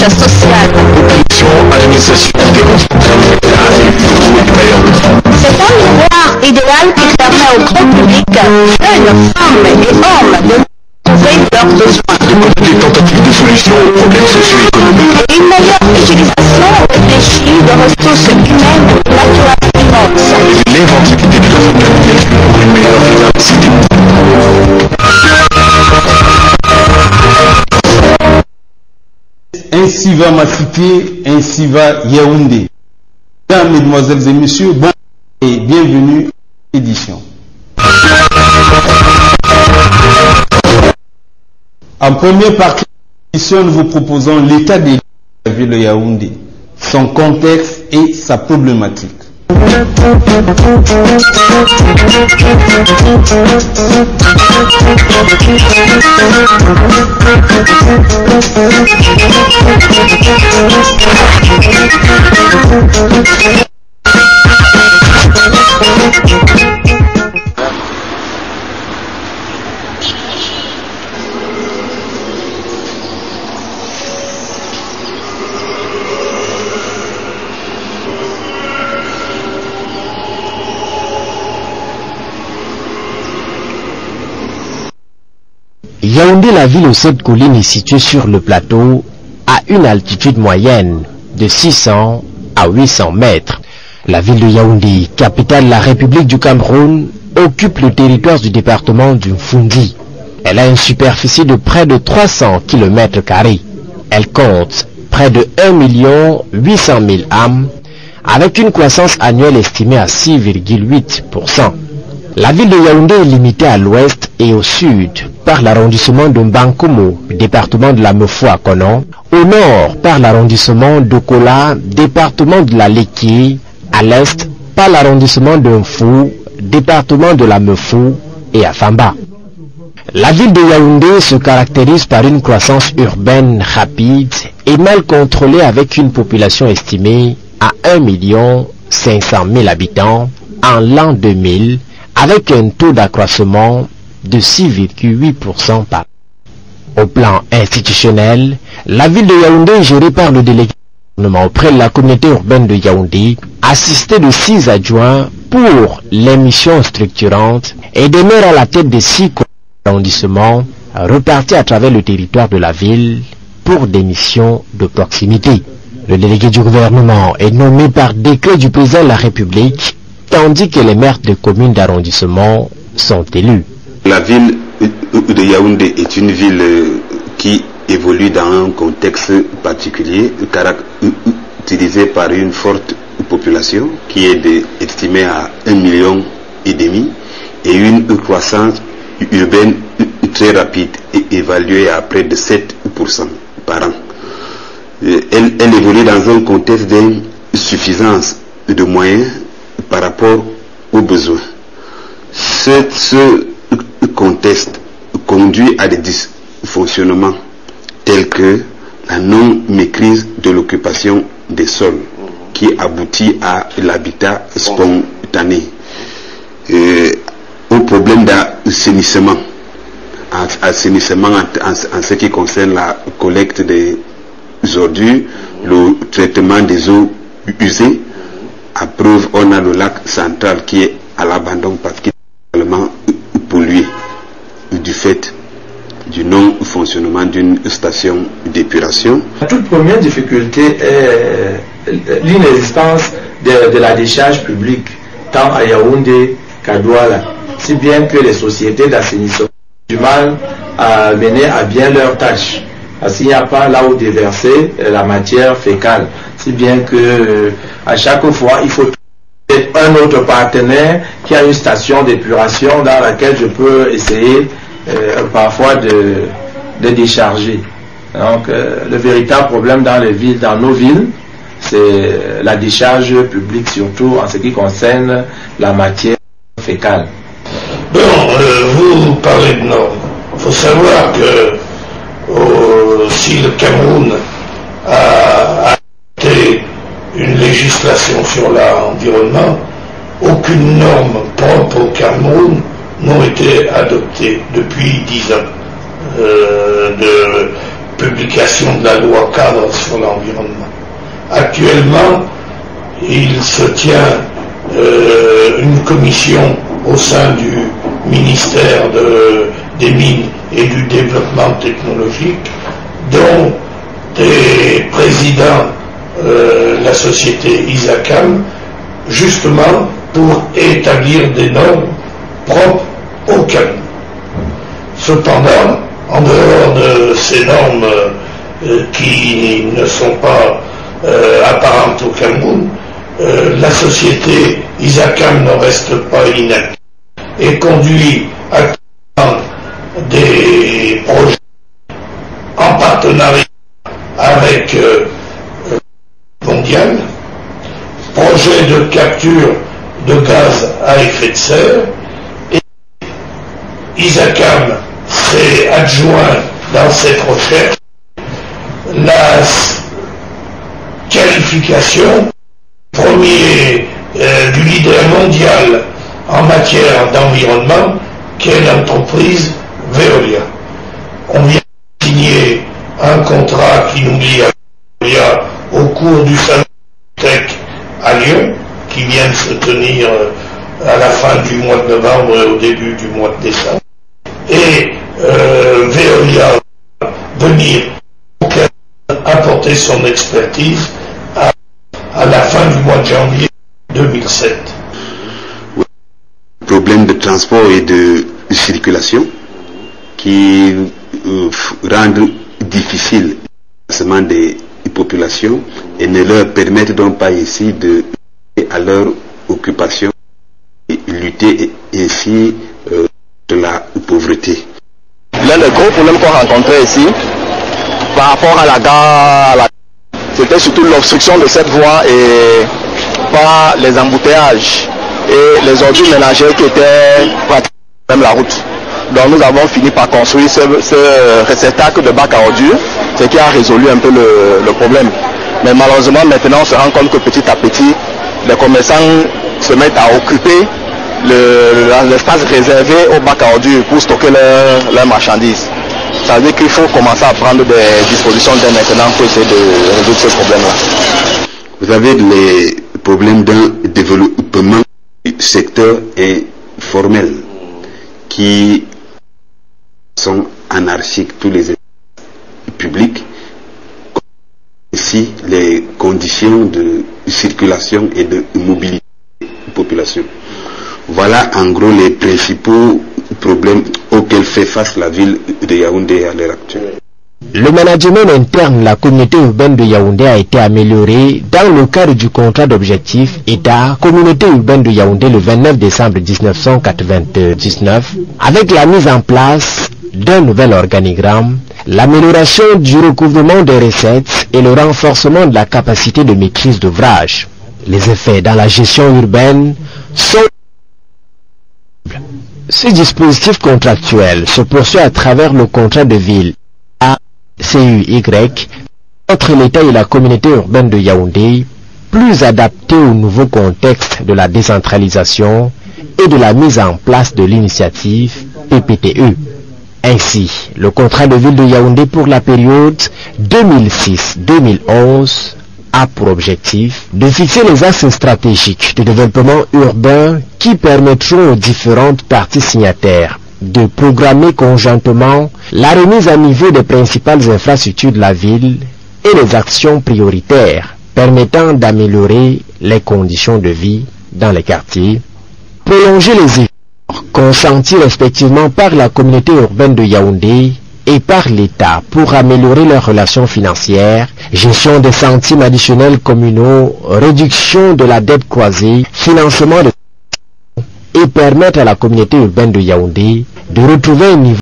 tâches sociales. Administration des C'est un miroir idéal qui permet au grand public, jeunes, femmes et hommes, de trouver leurs besoins. des tentatives de solution aux problèmes socio-économiques. Et une meilleure utilisation réfléchie de ressources humaines naturelles immenses. L'inventivité de la fraternité pour une meilleure efficacité. Ainsi va ma cité, ainsi va Yaoundé. Mesdames, Mesdemoiselles et Messieurs, bon et bienvenue à l'édition. En première partie de l'édition, nous vous proposons l'état des lieux de la ville de Yaoundé, son contexte et sa problématique. Yaoundé, la ville aux 7 collines, est située sur le plateau à une altitude moyenne de 600 à 800 mètres. La ville de Yaoundé, capitale de la République du Cameroun, occupe le territoire du département du Mfundi. Elle a une superficie de près de 300 km². Elle compte près de 1 800 000 âmes, avec une croissance annuelle estimée à 6,8%. La ville de Yaoundé est limitée à l'ouest et au sud par l'arrondissement de Mbankomo, département de la Meufou-Akonon, au nord par l'arrondissement de Kola, département de la Léquié, à l'est par l'arrondissement de Mfou, département de la Meufou et à Famba. La ville de Yaoundé se caractérise par une croissance urbaine rapide et mal contrôlée avec une population estimée à 1 500 000 habitants en l'an 2000, avec un taux d'accroissement de 6,8% par an. Au plan institutionnel, la ville de Yaoundé est gérée par le délégué du gouvernement auprès de la communauté urbaine de Yaoundé, assisté de 6 adjoints pour les missions structurantes et des maires à la tête de 6 arrondissements repartis à travers le territoire de la ville pour des missions de proximité. Le délégué du gouvernement est nommé par décret du président de la République, tandis que les maires de communes d'arrondissement sont élus. La ville de Yaoundé est une ville qui évolue dans un contexte particulier, caractérisé par une forte population qui est estimée à 1,5 million et une croissance urbaine très rapide et évaluée à près de 7% par an. Elle évolue dans un contexte d'insuffisance de moyens par rapport aux besoins. Ce contexte conduit à des dysfonctionnements tels que la non-maîtrise de l'occupation des sols qui aboutit à l'habitat spontané, au problème d'assainissement en ce qui concerne la collecte des ordures, le traitement des eaux usées. À preuve, on a le lac central qui est à l'abandon parce qu'il est tellement pollué du fait du non-fonctionnement d'une station d'épuration. La toute première difficulté est l'inexistence de la décharge publique, tant à Yaoundé qu'à Douala, si bien que les sociétés d'assainissement ont du mal à mener à bien leurs tâches. Parce qu'il n'y a pas là où déverser la matière fécale, si bien que à chaque fois il faut un autre partenaire qui a une station d'épuration dans laquelle je peux essayer parfois de décharger. Donc le véritable problème dans les villes, dans nos villes, c'est la décharge publique, surtout en ce qui concerne la matière fécale. Bon, vous parlez de normes. Il faut savoir que si le Cameroun a adopté une législation sur l'environnement, aucune norme propre au Cameroun n'a été adoptée depuis 10 ans. De publication de la loi cadre sur l'environnement. Actuellement, il se tient une commission au sein du ministère des Mines et du Développement technologique, dont des présidents la société Isacam, justement pour établir des normes propres au Cameroun. Cependant, en dehors de ces normes qui ne sont pas apparentes au Cameroun, la société Isacam ne reste pas inactive et conduit actuellement des projets en partenariat avec mondial, projet de capture de gaz à effet de serre, et Isacam s'est adjoint dans cette recherche la qualification premier du leader mondial en matière d'environnement qu'est l'entreprise Veolia. On vient de signer un contrat qui nous lie à Veolia au cours du salon Tech à Lyon, qui vient de se tenir à la fin du mois de novembre et au début du mois de décembre. Et Veolia va venir apporter son expertise à la fin du mois de janvier 2007. Problème de transport et de circulation qui rendent difficile le déplacement des populations et ne leur permettent donc pas ici de à leur occupation et lutter ainsi de la pauvreté. L'un des gros problèmes qu'on rencontrait ici par rapport à la gare, c'était surtout l'obstruction de cette voie et par les embouteillages et les ordures ménagères qui étaient pratiquement même la route. Donc nous avons fini par construire ce réceptacle de bac à ordures, ce qui a résolu un peu le problème. Mais malheureusement maintenant on se rend compte que petit à petit les commerçants se mettent à occuper l'espace réservé au bac à ordures pour stocker leurs marchandises. Ça veut dire qu'il faut commencer à prendre des dispositions dès maintenant pour essayer de résoudre ce problème-là. Vous avez les problèmes d'un développement du secteur informel qui sont anarchiques, tous les publics, ici les conditions de circulation et de mobilité de la population. Voilà en gros les principaux problèmes auxquels fait face la ville de Yaoundé à l'heure actuelle. Le management interne de la communauté urbaine de Yaoundé a été amélioré dans le cadre du contrat d'objectif État-Communauté urbaine de Yaoundé le 29 décembre 1999 avec la mise en place d'un nouvel organigramme, l'amélioration du recouvrement des recettes et le renforcement de la capacité de maîtrise d'ouvrage. Les effets dans la gestion urbaine sont... Ce dispositif contractuel se poursuit à travers le contrat de ville ACUY entre l'État et la communauté urbaine de Yaoundé, plus adapté au nouveau contexte de la décentralisation et de la mise en place de l'initiative PPTE. Ainsi, le contrat de ville de Yaoundé pour la période 2006-2011 a pour objectif de fixer les axes stratégiques de développement urbain qui permettront aux différentes parties signataires de programmer conjointement la remise à niveau des principales infrastructures de la ville et les actions prioritaires permettant d'améliorer les conditions de vie dans les quartiers, prolonger les efforts consentis respectivement par la communauté urbaine de Yaoundé et par l'État pour améliorer leurs relations financières, gestion des centimes additionnels communaux, réduction de la dette croisée, financement de et permettre à la communauté urbaine de Yaoundé de retrouver un niveau